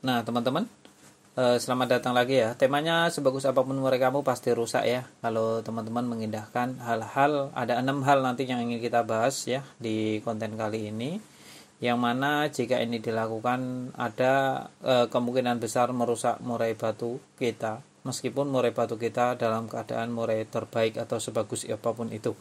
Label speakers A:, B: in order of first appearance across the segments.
A: Nah, teman-teman, selamat datang lagi ya. Temanya sebagus apapun murai kamu pasti rusak ya. Kalau teman-teman mengindahkan hal-hal, ada 6 hal nanti yang ingin kita bahas ya di konten kali ini. Yang mana jika ini dilakukan ada kemungkinan besar merusak murai batu kita. Meskipun murai batu kita dalam keadaan murai terbaik atau sebagus apapun itu.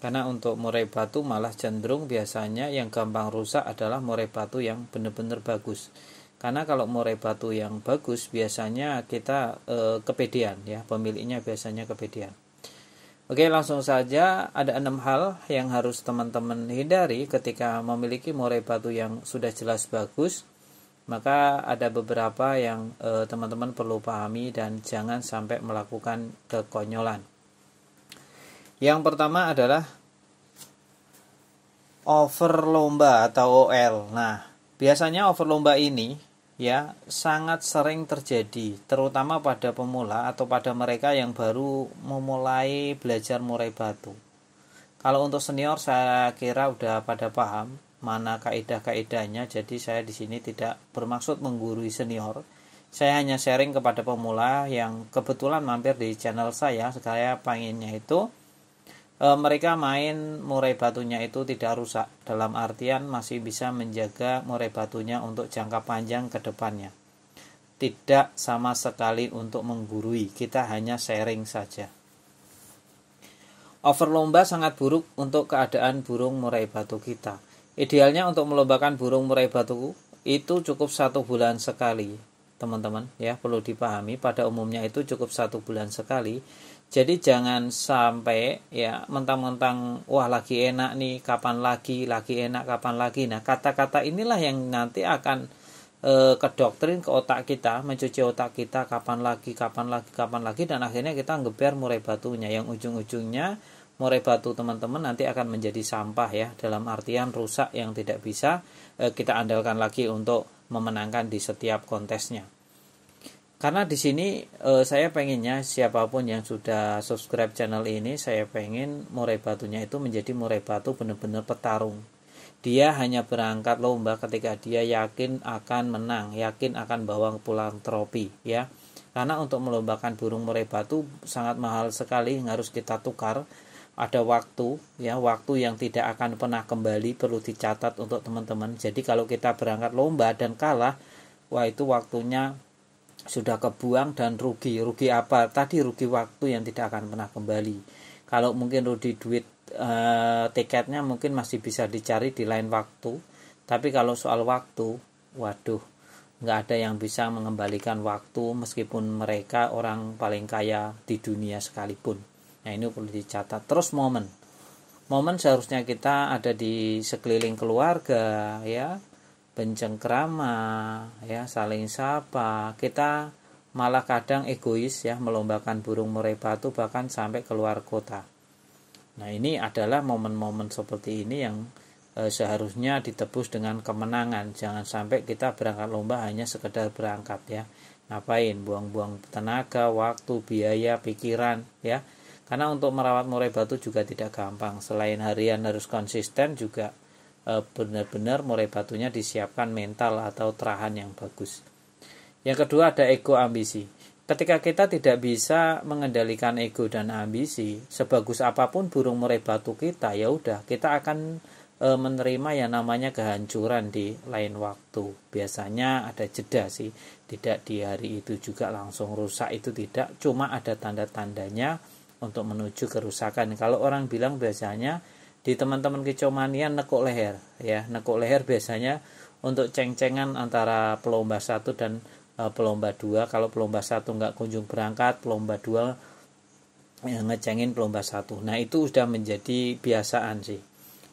A: Karena untuk murai batu malah cenderung biasanya yang gampang rusak adalah murai batu yang benar-benar bagus. Karena kalau murai batu yang bagus biasanya kita kepedean ya, pemiliknya biasanya kepedean. Oke, langsung saja ada 6 hal yang harus teman-teman hindari ketika memiliki murai batu yang sudah jelas bagus. Maka ada beberapa yang teman-teman perlu pahami dan jangan sampai melakukan kekonyolan. Yang pertama adalah over lomba atau OL. Nah, biasanya over lomba ini ya sangat sering terjadi, terutama pada pemula atau pada mereka yang baru memulai belajar murai batu. Kalau untuk senior saya kira udah pada paham mana kaidah-kaidahnya, jadi saya di sini tidak bermaksud menggurui senior. Saya hanya sharing kepada pemula yang kebetulan mampir di channel saya pengennya itu mereka main murai batunya itu tidak rusak, dalam artian masih bisa menjaga murai batunya untuk jangka panjang ke depannya. Tidak sama sekali untuk menggurui, kita hanya sharing saja. Overlomba sangat buruk untuk keadaan burung murai batu kita. Idealnya untuk melombakan burung murai batu itu cukup 1 bulan sekali, teman-teman ya, perlu dipahami pada umumnya itu cukup 1 bulan sekali. Jadi jangan sampai ya mentang-mentang wah lagi enak nih, kapan lagi enak kapan lagi. Nah, kata-kata inilah yang nanti akan kedoktrin ke otak kita, mencuci otak kita kapan lagi dan akhirnya kita ngeber murai batunya yang ujung-ujungnya murai batu teman-teman nanti akan menjadi sampah ya, dalam artian rusak yang tidak bisa kita andalkan lagi untuk memenangkan di setiap kontesnya. Karena di sini saya pengennya siapapun yang sudah subscribe channel ini, saya pengen murai batunya itu menjadi murai batu benar-benar petarung. Dia hanya berangkat lomba ketika dia yakin akan menang, yakin akan bawa pulang trofi ya. Karena untuk melombakan burung murai batu sangat mahal sekali, harus kita tukar. Ada waktu ya, waktu yang tidak akan pernah kembali, perlu dicatat untuk teman-teman. Jadi kalau kita berangkat lomba dan kalah, wah itu waktunya sudah kebuang dan rugi apa tadi, rugi waktu yang tidak akan pernah kembali. Kalau mungkin rugi duit tiketnya mungkin masih bisa dicari di lain waktu, tapi kalau soal waktu, waduh, nggak ada yang bisa mengembalikan waktu meskipun mereka orang paling kaya di dunia sekalipun. Nah, ini perlu dicatat. Terus momen seharusnya kita ada di sekeliling keluarga ya, bencengkrama ya, saling sapa. Kita malah kadang egois ya, melombakan burung murai batu bahkan sampai keluar kota. Nah, ini adalah momen-momen seperti ini yang seharusnya ditebus dengan kemenangan. Jangan sampai kita berangkat lomba hanya sekedar berangkat ya. Ngapain buang-buang tenaga, waktu, biaya, pikiran ya. Karena untuk merawat murai batu juga tidak gampang. Selain harian harus konsisten, juga benar-benar murai batunya disiapkan mental atau terahan yang bagus. Yang kedua ada ego ambisi. Ketika kita tidak bisa mengendalikan ego dan ambisi, sebagus apapun burung murai batu kita, ya udah kita akan menerima yang namanya kehancuran di lain waktu. Biasanya ada jeda sih, tidak di hari itu juga langsung rusak, itu tidak, cuma ada tanda-tandanya untuk menuju kerusakan. Kalau orang bilang biasanya di teman-teman kicomania nekuk leher ya, nekuk leher biasanya untuk ceng-cengan antara pelomba 1 dan pelomba 2. Kalau pelomba 1 nggak kunjung berangkat, pelomba 2 ngecengin pelomba 1. Nah, itu sudah menjadi biasaan sih.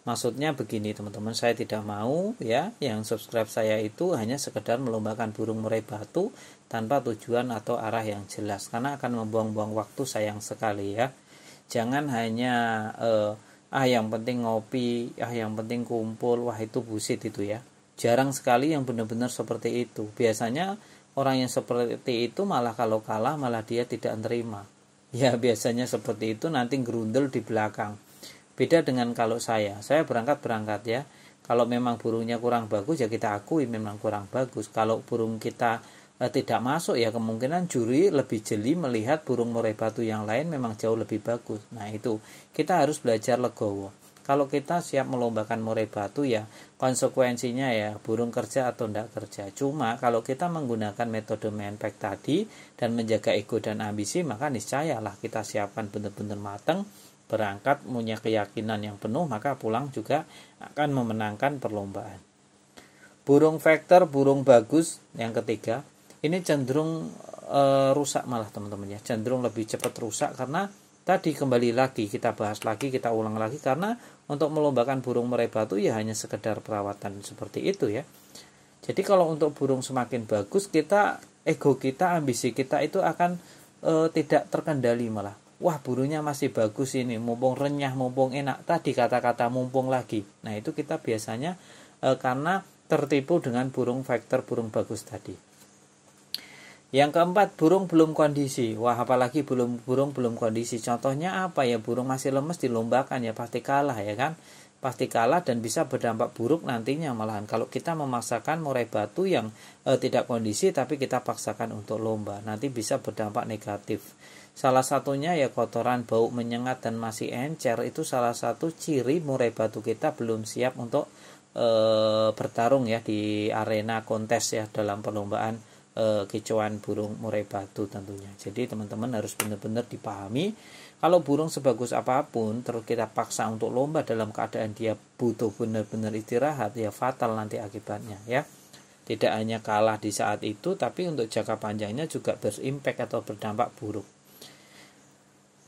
A: Maksudnya begini teman-teman, saya tidak mau ya yang subscribe saya itu hanya sekedar melombakan burung murai batu tanpa tujuan atau arah yang jelas, karena akan membuang-buang waktu, sayang sekali ya. Jangan hanya yang penting ngopi, yang penting kumpul, wah itu bullshit itu ya. Jarang sekali yang benar-benar seperti itu. Biasanya orang yang seperti itu malah kalau kalah malah dia tidak terima. Ya biasanya seperti itu, nanti gerundel di belakang. Beda dengan kalau saya berangkat ya. Kalau memang burungnya kurang bagus ya kita akui memang kurang bagus. Kalau burung kita tidak masuk ya kemungkinan juri lebih jeli melihat burung murai batu yang lain memang jauh lebih bagus. Nah itu kita harus belajar legowo. Kalau kita siap melombakan murai batu ya konsekuensinya ya burung kerja atau tidak kerja. Cuma kalau kita menggunakan metode main pack tadi dan menjaga ego dan ambisi, maka niscayalah kita siapkan benar-benar matang, berangkat punya keyakinan yang penuh, maka pulang juga akan memenangkan perlombaan. Burung vektor, burung bagus yang ketiga, ini cenderung rusak malah teman-teman ya, cenderung lebih cepat rusak karena tadi kembali lagi kita bahas lagi, kita ulang lagi, karena untuk melombakan burung murai batu ya hanya sekedar perawatan seperti itu ya. Jadi kalau untuk burung semakin bagus, kita ego kita, ambisi kita itu akan tidak terkendali malah. Wah burungnya masih bagus ini, mumpung renyah, mumpung enak. Tadi kata-kata mumpung lagi. Nah itu kita biasanya karena tertipu dengan burung vektor, burung bagus tadi. Yang keempat, burung belum kondisi. Wah apalagi burung belum kondisi. Contohnya apa ya, burung masih lemes dilombakan ya pasti kalah ya kan. Pasti kalah dan bisa berdampak buruk nantinya malahan. Kalau kita memaksakan murai batu yang tidak kondisi tapi kita paksakan untuk lomba, nanti bisa berdampak negatif. Salah satunya ya kotoran, bau menyengat dan masih encer, itu salah satu ciri murai batu kita belum siap untuk bertarung ya di arena kontes ya dalam perlombaan kicauan burung murai batu tentunya. Jadi teman-teman harus benar-benar dipahami, kalau burung sebagus apapun terus kita paksa untuk lomba dalam keadaan dia butuh benar-benar istirahat, ya fatal nanti akibatnya ya. Tidak hanya kalah di saat itu, tapi untuk jangka panjangnya juga berimpact atau berdampak buruk.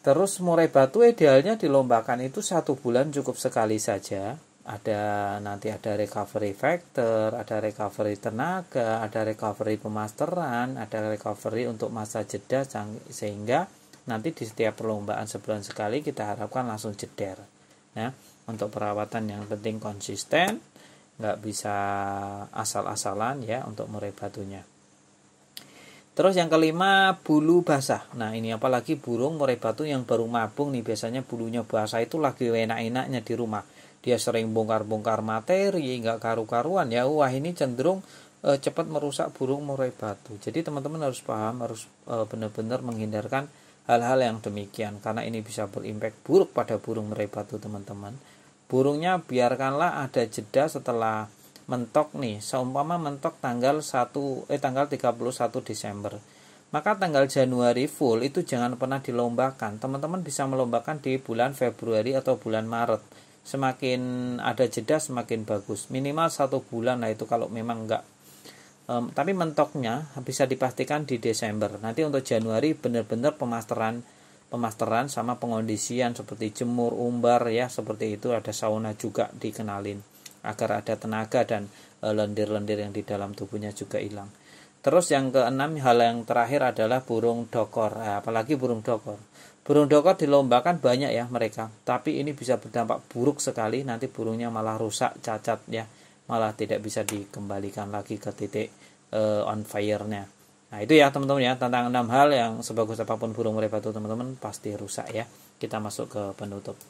A: Terus murai batu idealnya dilombakan itu 1 bulan cukup sekali saja. Nanti ada recovery factor, ada recovery tenaga, ada recovery pemasteran, ada recovery untuk masa jeda, sehingga nanti di setiap perlombaan sebulan sekali kita harapkan langsung jeder. Ya, untuk perawatan yang penting konsisten, nggak bisa asal-asalan ya untuk murai batunya. Terus yang kelima, bulu basah. Nah ini apalagi burung murai batu yang baru mabung nih, biasanya bulunya basah itu lagi enak-enaknya di rumah. Dia sering bongkar-bongkar materi, nggak karu-karuan ya. Wah ini cenderung cepat merusak burung murai batu. Jadi teman-teman harus paham, harus benar-benar menghindarkan hal-hal yang demikian, karena ini bisa berimpact buruk pada burung murai batu teman-teman. Burungnya biarkanlah ada jeda setelah mentok nih, seumpama mentok tanggal 31 Desember. Maka tanggal Januari full itu jangan pernah dilombakan. Teman-teman bisa melombakan di bulan Februari atau bulan Maret. Semakin ada jeda semakin bagus. Minimal 1 bulan lah itu kalau memang enggak. Tapi mentoknya bisa dipastikan di Desember. Nanti untuk Januari benar-benar pemasteran sama pengondisian seperti jemur, umbar ya, seperti itu, ada sauna juga dikenalin agar ada tenaga dan lendir-lendir yang di dalam tubuhnya juga hilang. Terus yang keenam, hal yang terakhir adalah burung dokor. Apalagi burung dokor. Burung dokor dilombakan banyak ya mereka, tapi ini bisa berdampak buruk sekali. Nanti burungnya malah rusak, cacat ya, malah tidak bisa dikembalikan lagi ke titik on fire-nya. Nah itu ya teman-teman ya, tentang 6 hal yang sebagus apapun burung murai batu teman-teman pasti rusak ya. Kita masuk ke penutup.